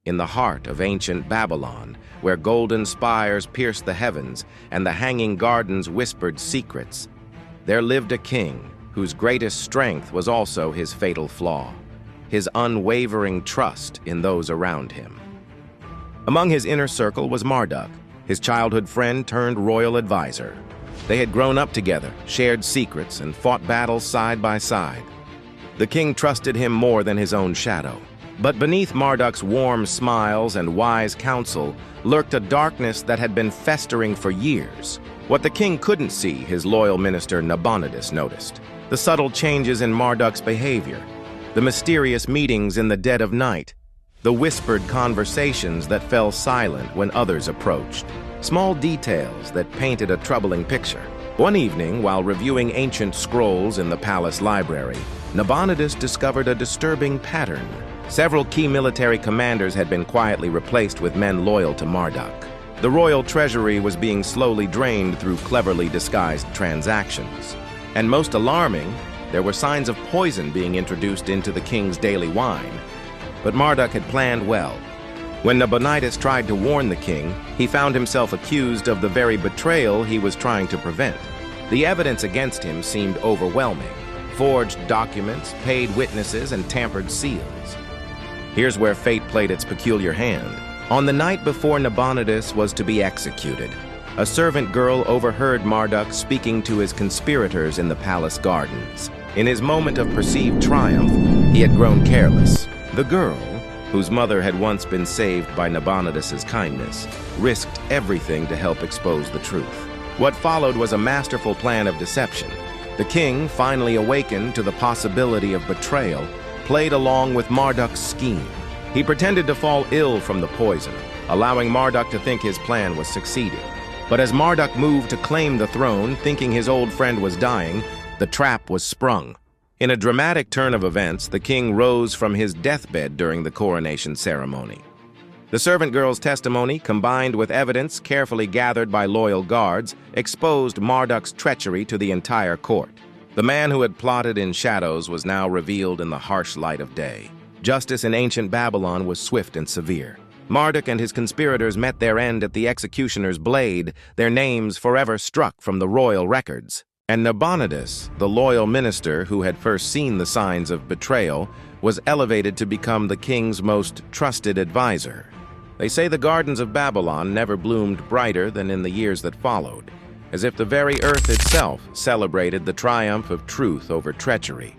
in the heart of ancient Babylon, where golden spires pierced the heavens and the hanging gardens whispered secrets, there lived a king whose greatest strength was also his fatal flaw, his unwavering trust in those around him. Among his inner circle was Marduk, his childhood friend turned royal advisor. They had grown up together, shared secrets, and fought battles side by side. The king trusted him more than his own shadow. But beneath Marduk's warm smiles and wise counsel lurked a darkness that had been festering for years. What the king couldn't see, his loyal minister Nabonidus noticed. The subtle changes in Marduk's behavior, the mysterious meetings in the dead of night, the whispered conversations that fell silent when others approached. Small details that painted a troubling picture. One evening, while reviewing ancient scrolls in the palace library, Nabonidus discovered a disturbing pattern. Several key military commanders had been quietly replaced with men loyal to Marduk. The royal treasury was being slowly drained through cleverly disguised transactions. And most alarming, there were signs of poison being introduced into the king's daily wine. But Marduk had planned well. When Nabonidus tried to warn the king, he found himself accused of the very betrayal he was trying to prevent. The evidence against him seemed overwhelming. Forged documents, paid witnesses, and tampered seals. Here's where fate played its peculiar hand. On the night before Nabonidus was to be executed, a servant girl overheard Marduk speaking to his conspirators in the palace gardens. In his moment of perceived triumph, he had grown careless. The girl, whose mother had once been saved by Nabonidus's kindness, risked everything to help expose the truth. What followed was a masterful plan of deception. The king, finally awakened to the possibility of betrayal, played along with Marduk's scheme. He pretended to fall ill from the poison, allowing Marduk to think his plan was succeeding. But as Marduk moved to claim the throne, thinking his old friend was dying, the trap was sprung. In a dramatic turn of events, the king rose from his deathbed during the coronation ceremony. The servant girl's testimony, combined with evidence carefully gathered by loyal guards, exposed Marduk's treachery to the entire court. The man who had plotted in shadows was now revealed in the harsh light of day. Justice in ancient Babylon was swift and severe. Marduk and his conspirators met their end at the executioner's blade, their names forever struck from the royal records. And Nabonidus, the loyal minister who had first seen the signs of betrayal, was elevated to become the king's most trusted advisor. They say the gardens of Babylon never bloomed brighter than in the years that followed, as if the very earth itself celebrated the triumph of truth over treachery.